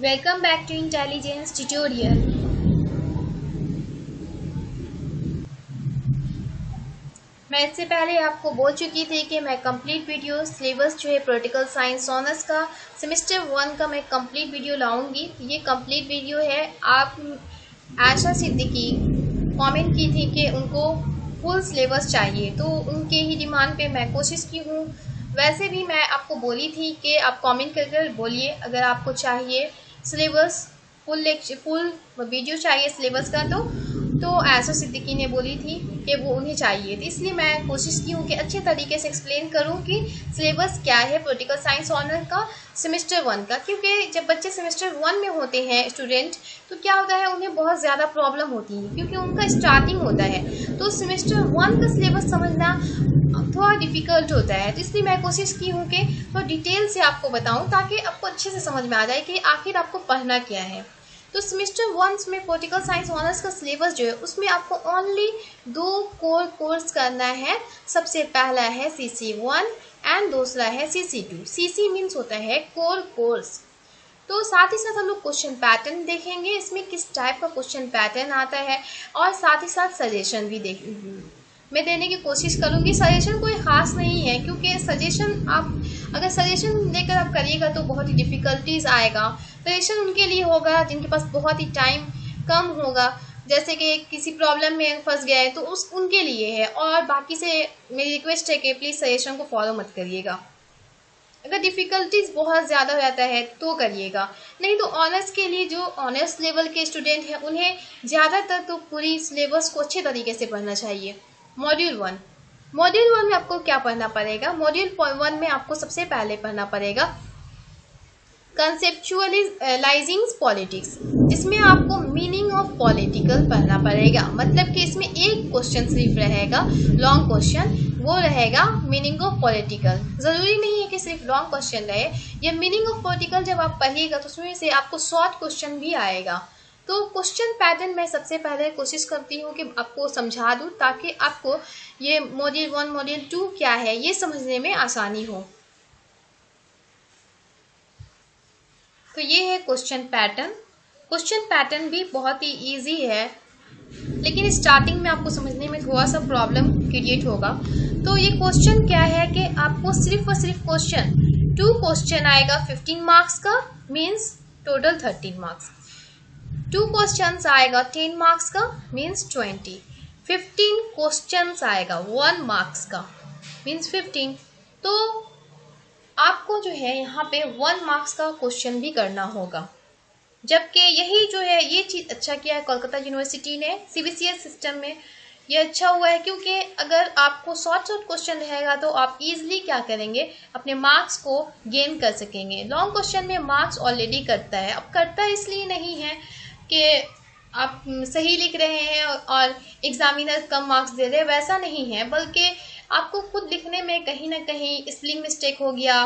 Welcome back to intelligence tutorial. मैं इससे पहले आपको बोल चुकी थी कि मैं कंप्लीट वीडियो सिलेबस जो है पॉलिटिकल साइंस ऑनर्स का सेमेस्टर 1 का मैं कंप्लीट वीडियो लाऊंगी। ये कंप्लीट वीडियो है। आप आयशा सिद्दीकी कमेंट की थी कि उनको फुल सिलेबस चाहिए, तो उनके ही डिमांड पे मैं कोशिश की हूँ। वैसे भी मैं आपको बोली थी कि आप कमेंट कर बोलिए अगर आपको चाहिए सिलेबस फुल वीडियो चाहिए सिलेबस का। तो आयशा सिद्दीकी ने बोली थी कि वो उन्हें चाहिए, तो इसलिए मैं कोशिश की हूँ कि अच्छे तरीके से एक्सप्लेन करूँ कि सिलेबस क्या है पॉलिटिकल साइंस ऑनर का सेमेस्टर 1 का। क्योंकि जब बच्चे सेमेस्टर 1 में होते हैं स्टूडेंट, तो क्या होता है उन्हें बहुत ज़्यादा प्रॉब्लम होती है क्योंकि उनका स्टार्टिंग होता है। तो सेमेस्टर 1 का सिलेबस समझना थोड़ा डिफ़िकल्ट होता है, तो इसलिए मैं कोशिश की हूँ कि थोड़ा डिटेल से आपको बताऊँ ताकि आपको अच्छे से समझ में आ जाए कि आखिर आपको पढ़ना क्या है। तो सेमेस्टर 1 में पॉलिटिकल साइंस ऑनर्स का सिलेबस जो है उसमें आपको ओनली 2 कोर कोर्स करना है। सबसे पहला है CC1 एंड दूसरा है CC2। CC मीन्स होता है कोर कोर्स। तो साथ ही साथ हम लोग क्वेश्चन पैटर्न देखेंगे, इसमें किस टाइप का क्वेश्चन पैटर्न आता है, और साथ ही साथ सजेशन भी मैं देने की कोशिश करूँगी। सजेशन कोई ख़ास नहीं है क्योंकि सजेशन आप अगर सजेशन लेकर आप करिएगा तो बहुत ही डिफ़िकल्टीज आएगा। सजेशन उनके लिए होगा जिनके पास बहुत ही टाइम कम होगा, जैसे कि किसी प्रॉब्लम में फंस गए तो उनके लिए है। और बाकी से मेरी रिक्वेस्ट है कि प्लीज़ सजेशन को फॉलो मत करिएगा। अगर डिफ़िकल्टीज बहुत ज़्यादा रहता है तो करिएगा, नहीं तो ऑनर्स के लिए जो ऑनर्स लेवल के स्टूडेंट हैं उन्हें ज़्यादातर तो पूरी सिलेबस को अच्छे तरीके से पढ़ना चाहिए। मॉड्यूल 1 में आपको क्या पढ़ना पड़ेगा? मॉड्यूल 1 में आपको सबसे पहले पढ़ना पड़ेगा कंसेप्चुअलाइजिंग पॉलिटिक्स। इसमें आपको मीनिंग ऑफ पॉलिटिकल पढ़ना पड़ेगा। मतलब कि इसमें एक क्वेश्चन सिर्फ रहेगा, लॉन्ग क्वेश्चन, वो रहेगा मीनिंग ऑफ पॉलिटिकल। ज़रूरी नहीं है कि सिर्फ लॉन्ग क्वेश्चन रहे। ये मीनिंग ऑफ पॉलिटिकल जब आप पढ़िएगा तो उसमें से आपको शॉर्ट क्वेश्चन भी आएगा। तो क्वेश्चन पैटर्न मैं सबसे पहले कोशिश करती हूँ कि आपको समझा दूँ ताकि आपको ये मॉड्यूल 1 मॉड्यूल 2 क्या है ये समझने में आसानी हो। तो ये है क्वेश्चन पैटर्न। क्वेश्चन पैटर्न भी बहुत ही इजी है, लेकिन स्टार्टिंग में आपको समझने में थोड़ा सा प्रॉब्लम क्रिएट होगा। तो ये क्वेश्चन क्या है कि आपको सिर्फ और सिर्फ क्वेश्चन 2 क्वेश्चन आएगा 15 मार्क्स का, मीन्स टोटल 13 मार्क्स। 2 क्वेश्चंस आएगा 10 मार्क्स का, मीन्स 20। 15 क्वेश्चंस आएगा 1 मार्क्स का, मीन्स 15। तो आपको जो है यहाँ पे 1 मार्क्स का क्वेश्चन भी करना होगा। जबकि यही जो है ये चीज़ अच्छा किया है कोलकाता यूनिवर्सिटी ने CBCS सिस्टम में। ये अच्छा हुआ है क्योंकि अगर आपको शॉर्ट क्वेश्चन रहेगा तो आप इजीली क्या करेंगे, अपने मार्क्स को गेन कर सकेंगे। लॉन्ग क्वेश्चन में मार्क्स ऑलरेडी करता है। अब करता है इसलिए नहीं है कि आप सही लिख रहे हैं और एग्जामिनर कम मार्क्स दे रहे हैं, वैसा नहीं है, बल्कि आपको खुद लिखने में कहीं ना कहीं स्पेलिंग मिस्टेक हो गया,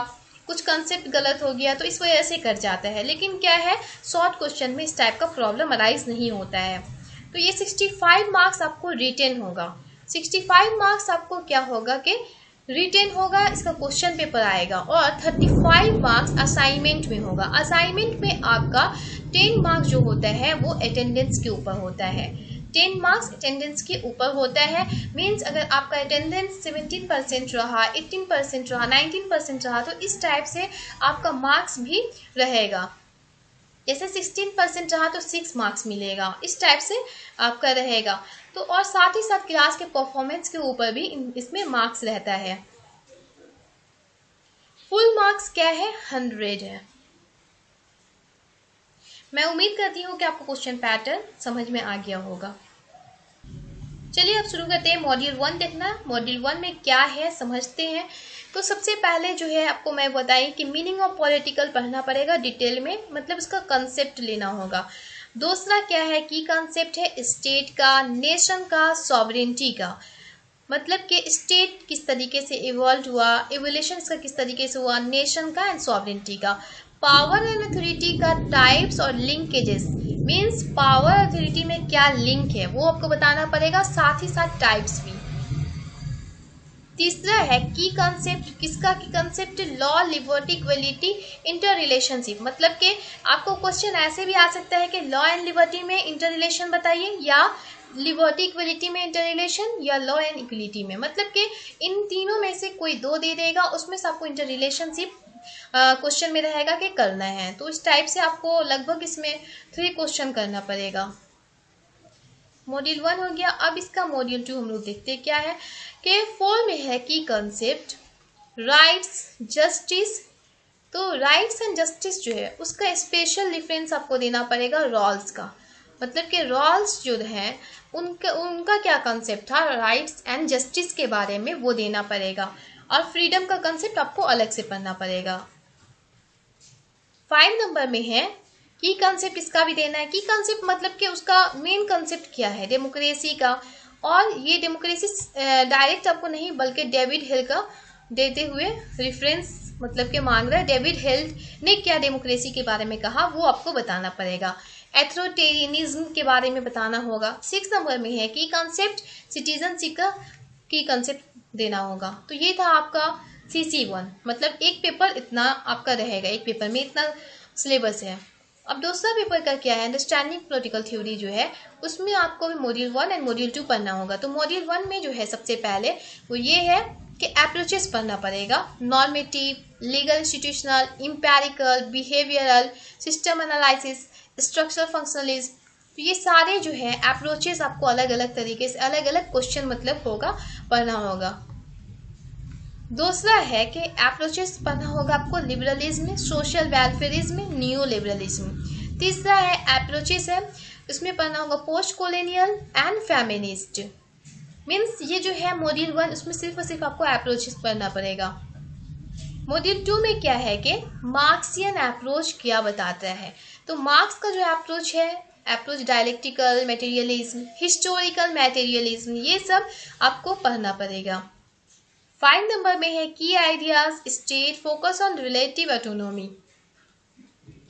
कुछ कंसेप्ट गलत हो गया, तो इस वजह से कर जाता है। लेकिन क्या है, शॉर्ट क्वेश्चन में इस टाइप का प्रॉब्लम अराइज नहीं होता है। तो ये 65 मार्क्स आपको रिटेन होगा। 65 मार्क्स आपको क्या होगा कि रिटेन होगा, इसका क्वेश्चन पेपर आएगा, और 35 मार्क्स असाइनमेंट में होगा। असाइनमेंट में आपका 10 मार्क्स जो होता है वो अटेंडेंस के ऊपर होता है। 10 मार्क्स अटेंडेंस के ऊपर होता है। मीन्स अगर आपका अटेंडेंस 17% रहा, 18% रहा, 19% रहा, तो इस टाइप से आपका मार्क्स भी रहेगा। जैसे 16% रहा तो 6 मार्क्स मिलेगा, इस टाइप से आपका रहेगा। तो और साथ ही साथ क्लास के परफॉर्मेंस के ऊपर भी इसमें मार्क्स रहता है। फुल मार्क्स क्या है, 100 है। मैं उम्मीद करती हूँ कि आपको क्वेश्चन पैटर्न समझ में आ गया होगा। चलिए अब शुरू करते हैं मॉड्यूल 1 देखना। मॉड्यूल 1 में क्या है समझते हैं। तो सबसे पहले जो है आपको मैं बताई कि मीनिंग ऑफ पॉलिटिकल पढ़ना पड़ेगा डिटेल में, मतलब इसका कंसेप्ट लेना होगा। दूसरा क्या है, की कंसेप्ट है स्टेट का, नेशन का, सॉवरेनिटी का। मतलब कि स्टेट किस तरीके से इवॉल्व हुआ, इवोल्यूशन इसका किस तरीके से हुआ, नेशन का एंड सॉवरेनिटी का। पावर एंड अथॉरिटी का टाइप्स और लिंकेजेस, मीन्स पावर अथॉरिटी में क्या लिंक है वो आपको बताना पड़ेगा, साथ ही साथ टाइप्स भी। तीसरा है की कंसेप्ट, किसका की concept, law, liberty, equality, inter relationship. मतलब कि आपको क्वेश्चन ऐसे भी आ सकता है कि लॉ एंड लिबर्टी में इंटर रिलेशन बताइए, या लिबर्टी इक्वलिटी में इंटर रिलेशन, या लॉ एंड इक्वलिटी में। मतलब कि इन तीनों में से कोई दो दे देगा, उसमें से आपको इंटर रिलेशनशिप क्वेश्चन में रहेगा कि करना है। तो इस टाइप से आपको लगभग इसमें 3 क्वेश्चन करना पड़ेगा। मॉड्यूल 1 हो गया। अब इसका मॉड्यूल 2 हम लोग देखते हैं क्या है कि 4 में है की कंसेप्ट, राइट्स, जस्टिस। तो राइट्स एंड जस्टिस जो है उसका स्पेशल डिफरेंस आपको देना पड़ेगा रोल्स का। मतलब कि रोल्स जो है उनका क्या कंसेप्ट था राइट्स एंड जस्टिस के बारे में, वो देना पड़ेगा। और फ्रीडम का कंसेप्ट आपको अलग से पढ़ना पड़ेगा। 5 नंबर में है की कंसेप्ट, इसका भी देना है। की कंसेप्ट मतलब कि उसका मेन कंसेप्ट क्या है डेमोक्रेसी का। और ये डेमोक्रेसी डायरेक्ट आपको नहीं बल्कि डेविड हिल का देते हुए रेफरेंस मतलब कि मांग रहा है। डेविड हिल ने क्या डेमोक्रेसी के बारे में कहा वो आपको बताना पड़ेगा। एथोरिटेरियनिज्म के बारे में बताना होगा। 6 नंबर में है की कंसेप्ट, सिटीजनशिप का की कंसेप्ट देना होगा। तो ये था आपका CC1। मतलब एक पेपर इतना आपका रहेगा, एक पेपर में इतना सिलेबस है। अब दूसरा पेपर का क्या है, अंडरस्टैंडिंग पॉलिटिकल थ्योरी जो है उसमें आपको भी मॉड्यूल 1 एंड मॉड्यूल 2 पढ़ना होगा। तो मॉड्यूल 1 में जो है सबसे पहले वो ये है कि अप्रोचेस पढ़ना पड़ेगा, normative, legal, institutional, empirical, behavioural, system analysis, structural functionalism. तो ये सारे जो है अप्रोचेस आपको अलग अलग तरीके से अलग अलग क्वेश्चन मतलब होगा पढ़ना होगा। दूसरा है कि अप्रोचेस पढ़ना होगा आपको liberalism, social welfarism, new liberalism. तीसरा है अप्रोचेस है, इसमें पढ़ना होगा post colonial and feminist. Means ये जो है मॉड्यूल 1 उसमें सिर्फ और सिर्फ आपको अप्रोचेस पढ़ना पड़ेगा। मॉड्यूल 2 में क्या है कि मार्क्सियन अप्रोच क्या बताता है। तो मार्क्स का जो अप्रोच है, approach dialectical materialism, historical materialism, ये सब आपको पढ़ना पड़ेगा। 5 नंबर में है की ideas state, focus on relative autonomy.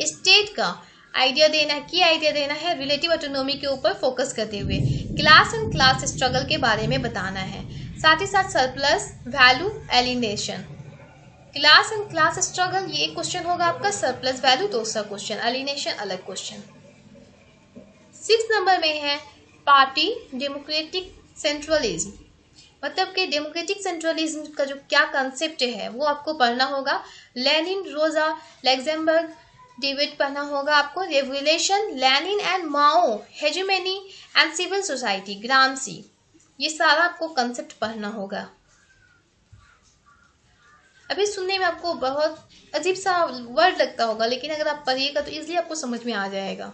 State का आइडिया देना, की आइडिया देना है रिलेटिव ऑटोनॉमी के ऊपर फोकस करते हुए। क्लास एंड क्लास स्ट्रगल के बारे में बताना है, साथ ही साथ surplus value alienation. Class and class struggle ये एक क्वेश्चन होगा आपका, सरप्लस वैल्यू दूसरा क्वेश्चन, एलिनेशन अलग क्वेश्चन। 6 नंबर में है पार्टी डेमोक्रेटिक सेंट्रलिज्म। मतलब कि डेमोक्रेटिक सेंट्रलिज्म का जो क्या कंसेप्ट है वो आपको पढ़ना होगा। लेनिन, रोजा लग्जमबर्ग, डेविड पढ़ना होगा आपको। Revolution, Lenin and Mao, hegemony and civil society, Gramsci. ये सारा आपको कंसेप्ट पढ़ना होगा। अभी सुनने में आपको बहुत अजीब सा वर्ड लगता होगा, लेकिन अगर आप पढ़िएगा तो इजीली आपको समझ में आ जाएगा।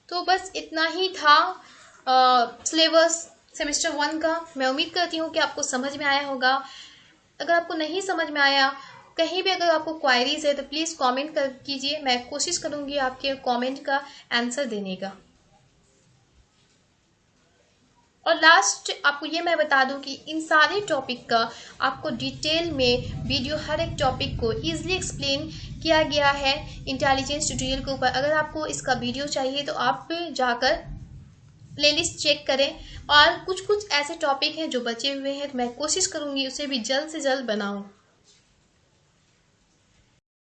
तो बस इतना ही था सिलेबस सेमेस्टर 1 का। मैं उम्मीद करती हूँ कि आपको समझ में आया होगा। अगर आपको नहीं समझ में आया, कहीं भी अगर आपको क्वायरीज है तो प्लीज़ कमेंट कर कीजिए, मैं कोशिश करूँगी आपके कमेंट का आंसर देने का। और लास्ट आपको ये मैं बता दूं कि इन सारे टॉपिक का आपको डिटेल में वीडियो हर एक टॉपिक को ईजिली एक्सप्लेन किया गया है इंटेलिजेंस ट्यूटोरियल के ऊपर। अगर आपको इसका वीडियो चाहिए तो आप जाकर प्लेलिस्ट चेक करें। और कुछ कुछ ऐसे टॉपिक हैं जो बचे हुए हैं, मैं कोशिश करूँगी उसे भी जल्द से जल्द बनाऊँ।